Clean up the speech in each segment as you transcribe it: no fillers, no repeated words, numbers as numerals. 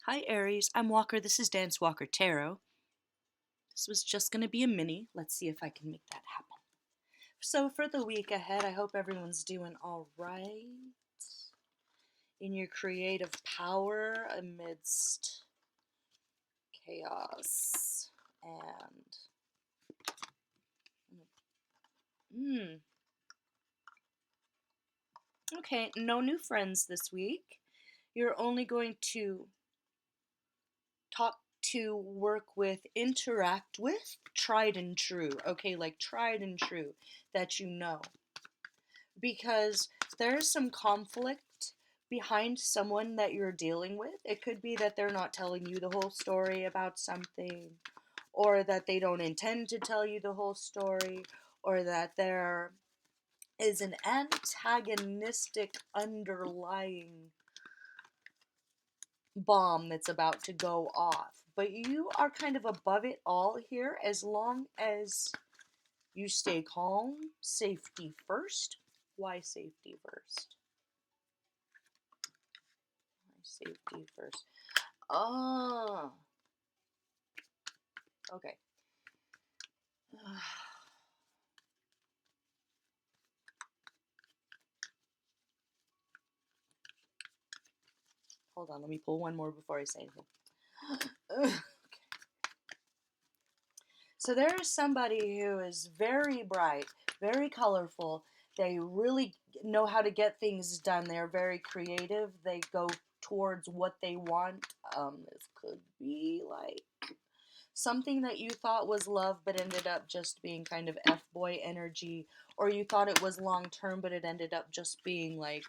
Hi Aries, I'm Walker. This is Dance Walker Tarot. This was just going to be a mini. Let's see if I can make that happen. So, for the week ahead, I hope everyone's doing all right in your creative power amidst chaos. And, okay, no new friends this week. You're only going to talk to, work with, interact with tried and true. Okay, like tried and true that you know. Because there's some conflict behind someone that you're dealing with. It could be that they're not telling you the whole story about something, or that they don't intend to tell you the whole story, or that there is an antagonistic underlying bomb that's about to go off. But you are kind of above it all here as long as you stay calm. Safety first. Why safety first? Safety first. Oh, okay. Hold on, let me pull one more before I say anything. So there is somebody who is very bright, very colorful. They really know how to get things done. They're very creative. They go towards what they want. This could be like something that you thought was love but ended up just being kind of F-boy energy, or you thought it was long term but it ended up just being like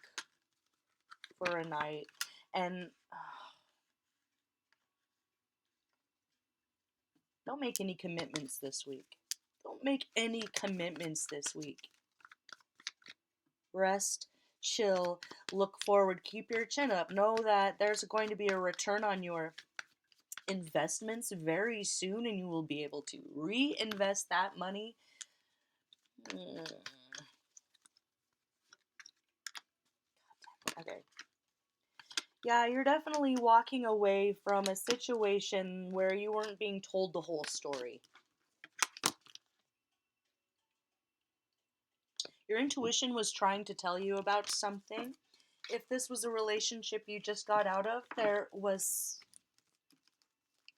for a night. And don't make any commitments this week. Don't make any commitments this week. Rest, chill, look forward, keep your chin up. Know that there's going to be a return on your investments very soon, and you will be able to reinvest that money. Okay. Yeah, you're definitely walking away from a situation where you weren't being told the whole story. Your intuition was trying to tell you about something. If this was a relationship you just got out of, there was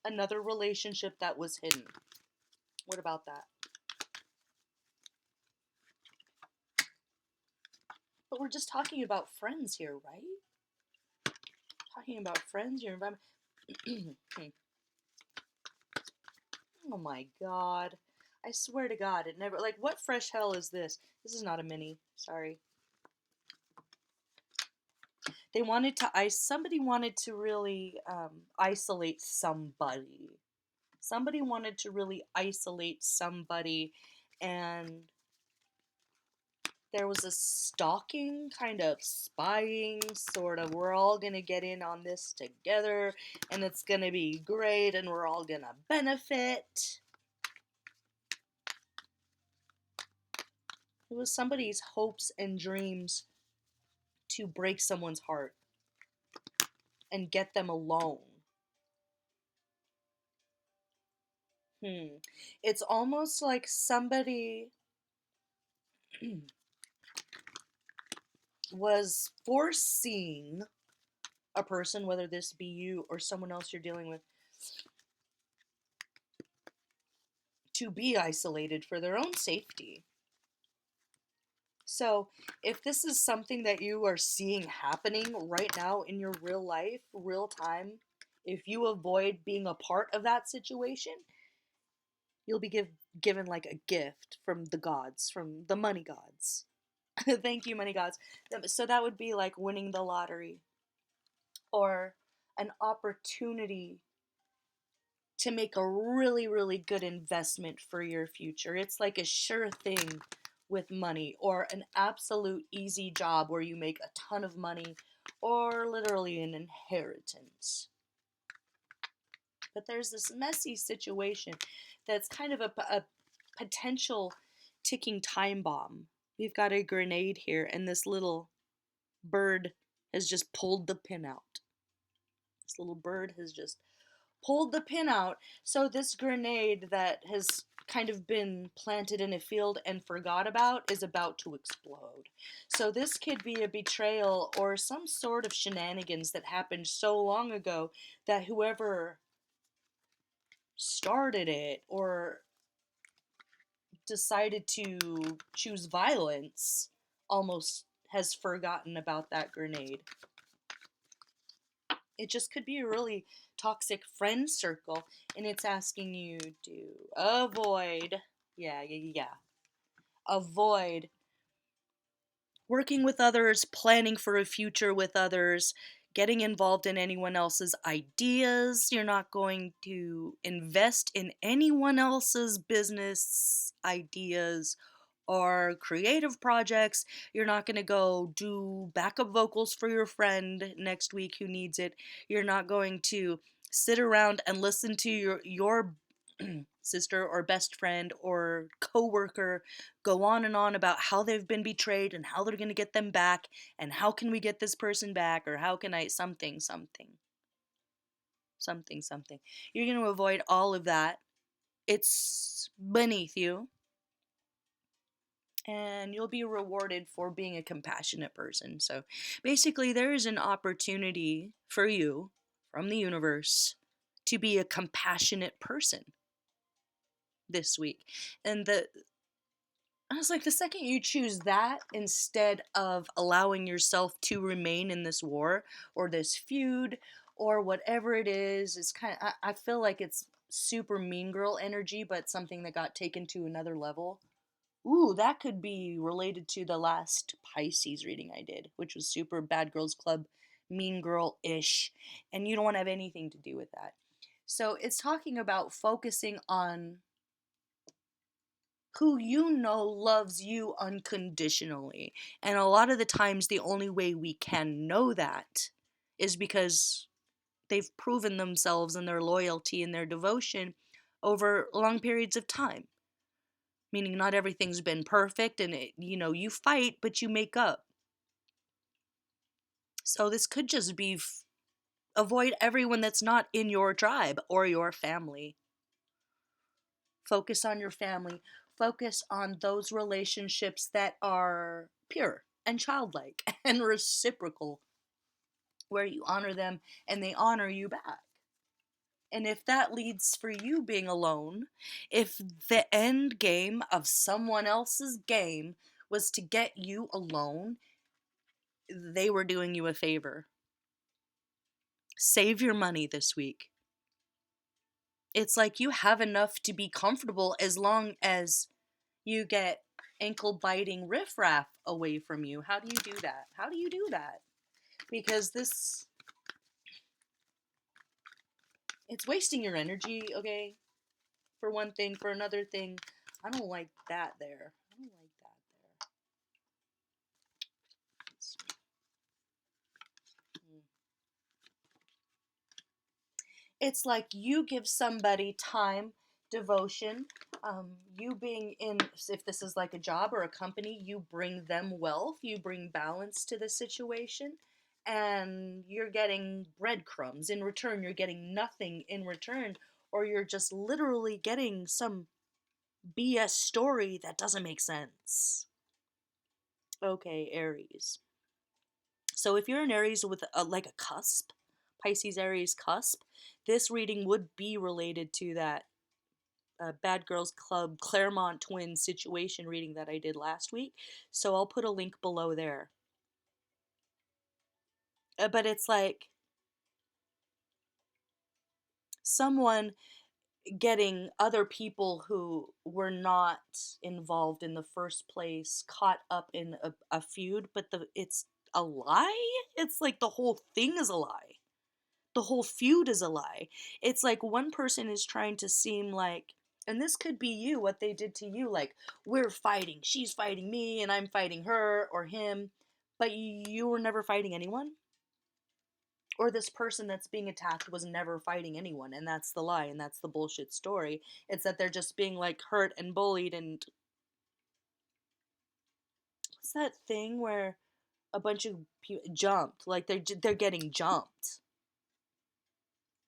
another relationship that was hidden. What about that? But we're just talking about friends here, right? Talking about friends, your environment. Oh my god. I swear to god, it never, like, what fresh hell is this? This is not a mini. Sorry. They wanted to somebody wanted to really isolate somebody. Somebody wanted to really isolate somebody, and there was a stalking, kind of spying, sort of, we're all gonna get in on this together, and it's gonna be great, and we're all gonna benefit. It was somebody's hopes and dreams to break someone's heart and get them alone. It's almost like somebody was foreseeing a person, whether this be you or someone else you're dealing with, to be isolated for their own safety. So, if this is something that you are seeing happening right now in your real life, real time, if you avoid being a part of that situation, you'll be given like a gift from the gods, from the money gods. Thank you, money gods. So that would be like winning the lottery, or an opportunity to make a really, really good investment for your future. It's like a sure thing with money, or an absolute easy job where you make a ton of money, or literally an inheritance. But there's this messy situation that's kind of a potential ticking time bomb. We've got a grenade here, and this little bird has just pulled the pin out. This little bird has just pulled the pin out. So this grenade that has kind of been planted in a field and forgot about is about to explode. So this could be a betrayal or some sort of shenanigans that happened so long ago that whoever started it or decided to choose violence almost has forgotten about that grenade. It just could be a really toxic friend circle, and it's asking you to avoid, yeah, avoid working with others, planning for a future with others, getting involved in anyone else's ideas. You're not going to invest in anyone else's business ideas or creative projects. You're not going to go do backup vocals for your friend next week who needs it. You're not going to sit around and listen to your sister or best friend or coworker go on and on about how they've been betrayed and how they're going to get them back and how can we get this person back or how can I something. You're going to avoid all of that. It's beneath you, and you'll be rewarded for being a compassionate person. So basically, there is an opportunity for you from the universe to be a compassionate person this week. And I was like, the second you choose that instead of allowing yourself to remain in this war or this feud or whatever it is kind of, I feel like it's super mean girl energy, but something that got taken to another level. Ooh, that could be related to the last Pisces reading I did, which was super bad girls club, mean girl ish. And you don't want to have anything to do with that. So it's talking about focusing on who you know loves you unconditionally. And a lot of the times, the only way we can know that is because they've proven themselves and their loyalty and their devotion over long periods of time. Meaning, not everything's been perfect, and you fight, but you make up. So, this could just be avoid everyone that's not in your tribe or your family. Focus on your family. Focus on those relationships that are pure and childlike and reciprocal, where you honor them and they honor you back. And if that leads for you being alone, if the end game of someone else's game was to get you alone, they were doing you a favor. Save your money this week. It's like you have enough to be comfortable as long as you get ankle biting riffraff away from you. How do you do that? How do you do that? Because it's wasting your energy, okay? For one thing. For another thing, I don't like that there. I don't like that there. It's like you give somebody time, devotion. You being in, if this is like a job or a company, you bring them wealth, you bring balance to the situation, and you're getting breadcrumbs in return. You're getting nothing in return, or you're just literally getting some BS story that doesn't make sense. Okay, Aries. So if you're an Aries with like a cusp, Pisces Aries cusp, this reading would be related to that Bad Girls Club Claremont twin situation reading that I did last week. So I'll put a link below there. But it's like someone getting other people who were not involved in the first place caught up in a feud, but it's a lie. It's like the whole thing is a lie. The whole feud is a lie. It's like one person is trying to seem like, and this could be you, what they did to you, like, we're fighting, she's fighting me, and I'm fighting her or him, but you were never fighting anyone? Or this person that's being attacked was never fighting anyone, and that's the lie, and that's the bullshit story. It's that they're just being, like, hurt and bullied, and what's that thing where a bunch of people jumped? Like, they're getting jumped.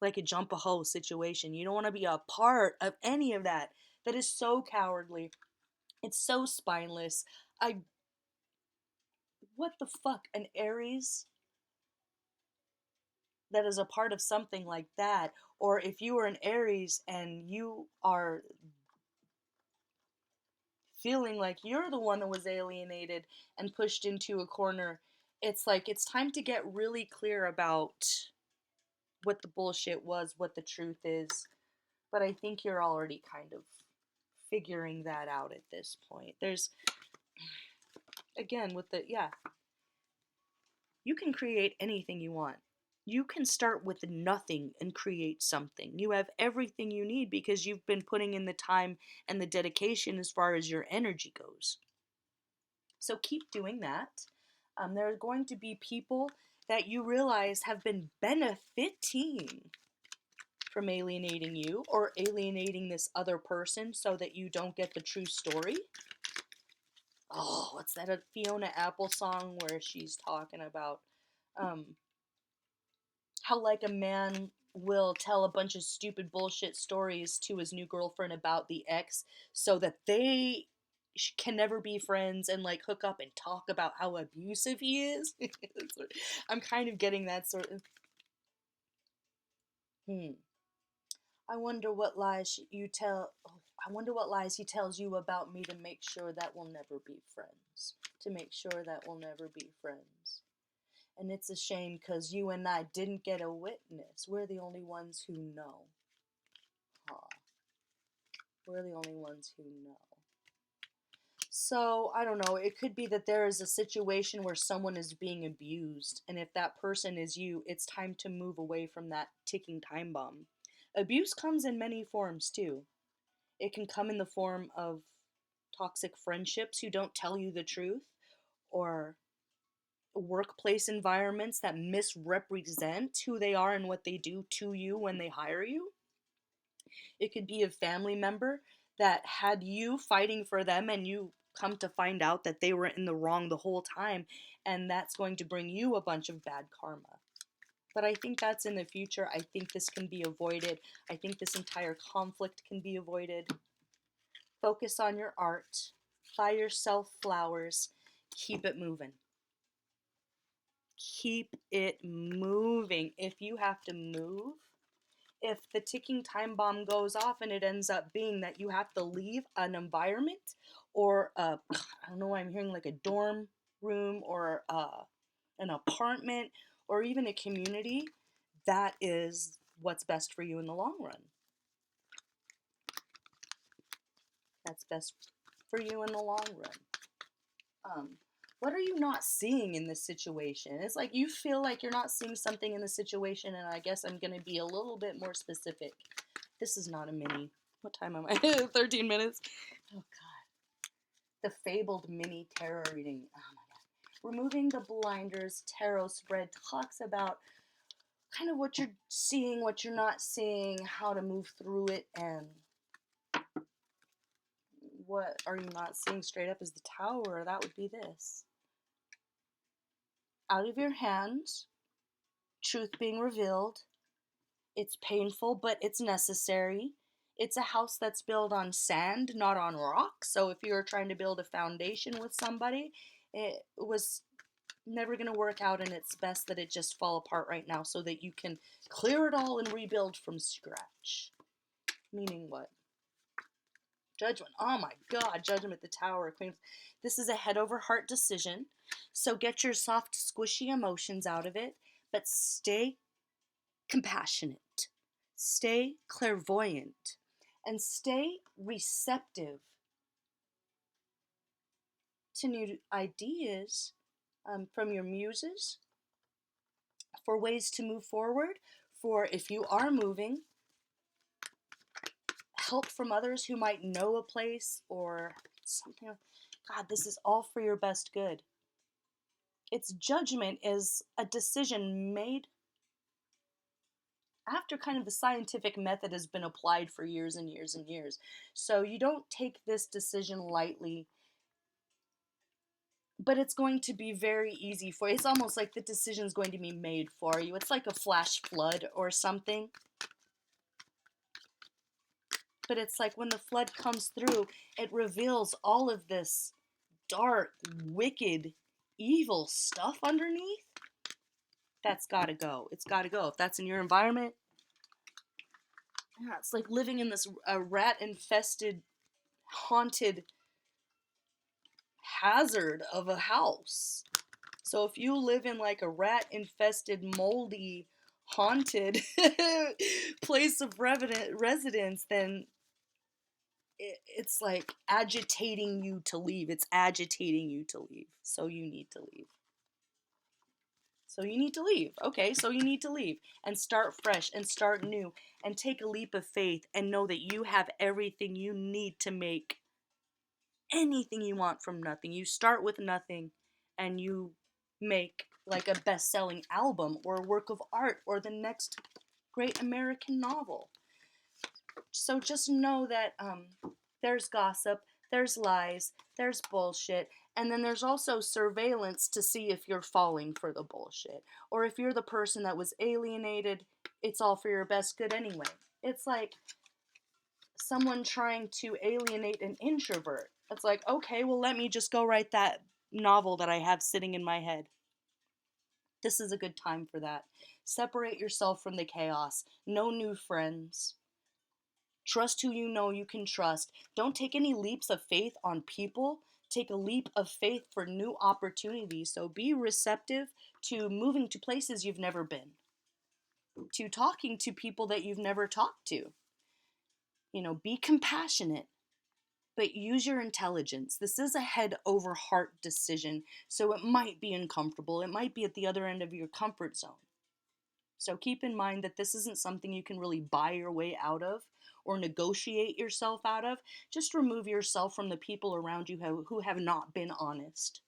like a jump a hoe situation. You don't want to be a part of any of that. That is so cowardly. It's so spineless. I What the fuck? An Aries that is a part of something like that, or if you are an Aries and you are feeling like you're the one that was alienated and pushed into a corner, it's like it's time to get really clear about what the bullshit was, what the truth is. But I think you're already kind of figuring that out at this point. There's, again, with the, yeah, you can create anything you want. You can start with nothing and create something. You have everything you need because you've been putting in the time and the dedication as far as your energy goes. So keep doing that. There are going to be people that you realize have been benefiting from alienating you or alienating this other person so that you don't get the true story. Oh, what's that? A Fiona Apple song where she's talking about um, how, like, a man will tell a bunch of stupid bullshit stories to his new girlfriend about the ex so that they can never be friends and like hook up and talk about how abusive he is. I'm kind of getting that sort of. Hmm. I wonder what lies you tell. Oh, I wonder what lies he tells you about me to make sure that we'll never be friends. To make sure that we'll never be friends. And it's a shame because you and I didn't get a witness. We're the only ones who know. Huh. We're the only ones who know. So, I don't know. It could be that there is a situation where someone is being abused. And if that person is you, it's time to move away from that ticking time bomb. Abuse comes in many forms too. It can come in the form of toxic friendships who don't tell you the truth, or workplace environments that misrepresent who they are and what they do to you when they hire you. It could be a family member that had you fighting for them and you come to find out that they were in the wrong the whole time, and that's going to bring you a bunch of bad karma. But I think that's in the future. I think this can be avoided. I think this entire conflict can be avoided. Focus on your art. Buy yourself flowers. Keep it moving. Keep it moving. If you have to move, if the ticking time bomb goes off and it ends up being that you have to leave an environment or I don't know why I'm hearing like a dorm room or an apartment or even a community, that is what's best for you in the long run. That's best for you in the long run. What are you not seeing in this situation? It's like you feel like you're not seeing something in the situation, and I guess I'm going to be a little bit more specific. This is not a mini. What time am I? 13 minutes? Oh, God. The fabled mini tarot reading. Oh, my God. Removing the blinders tarot spread talks about kind of what you're seeing, what you're not seeing, how to move through it, and what are you not seeing straight up is the Tower. That would be this. Out of your hands, truth being revealed. It's painful, but it's necessary. It's a house that's built on sand, not on rock. So if you're trying to build a foundation with somebody, it was never going to work out, and it's best that it just fall apart right now so that you can clear it all and rebuild from scratch. Meaning what? Judgment. Oh my God, Judgment, the Tower, Queen. This is a head over heart decision. So get your soft, squishy emotions out of it, but stay compassionate, stay clairvoyant, and stay receptive to new ideas from your muses for ways to move forward. For if you are moving, help from others who might know a place or something. God, this is all for your best good. Its judgment is a decision made after kind of the scientific method has been applied for years and years and years. So you don't take this decision lightly, but it's going to be very easy for you. It's almost like the decision is going to be made for you. It's like a flash flood or something. But it's like when the flood comes through, it reveals all of this dark, wicked, evil stuff underneath. That's gotta go. It's gotta go. If that's in your environment, yeah, it's like living in this rat infested, haunted hazard of a house. So if you live in like a rat infested, moldy, haunted place of residence, then it's like agitating you to leave. It's agitating you to leave. So you need to leave. So you need to leave. Okay, so you need to leave and start fresh and start new and take a leap of faith and know that you have everything you need to make anything you want from nothing. You start with nothing and you make like a best selling album or a work of art or the next great American novel. So just know that there's gossip, there's lies, there's bullshit, and then there's also surveillance to see if you're falling for the bullshit. Or if you're the person that was alienated, it's all for your best good anyway. It's like someone trying to alienate an introvert. It's like, okay, well, let me just go write that novel that I have sitting in my head. This is a good time for that. Separate yourself from the chaos. No new friends. Trust who you know you can trust. Don't take any leaps of faith on people. Take a leap of faith for new opportunities. So be receptive to moving to places you've never been, to talking to people that you've never talked to. Be compassionate, but use your intelligence. This is a head over heart decision, so it might be uncomfortable. It might be at the other end of your comfort zone. So keep in mind that this isn't something you can really buy your way out of or negotiate yourself out of. Just remove yourself from the people around you who have not been honest,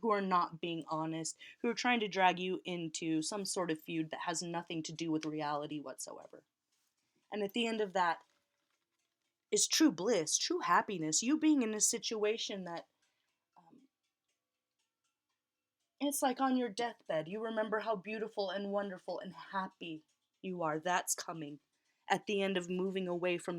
who are not being honest, who are trying to drag you into some sort of feud that has nothing to do with reality whatsoever. And at the end of that is true bliss, true happiness, you being in a situation that it's like on your deathbed. You remember how beautiful and wonderful and happy you are. That's coming at the end of moving away from this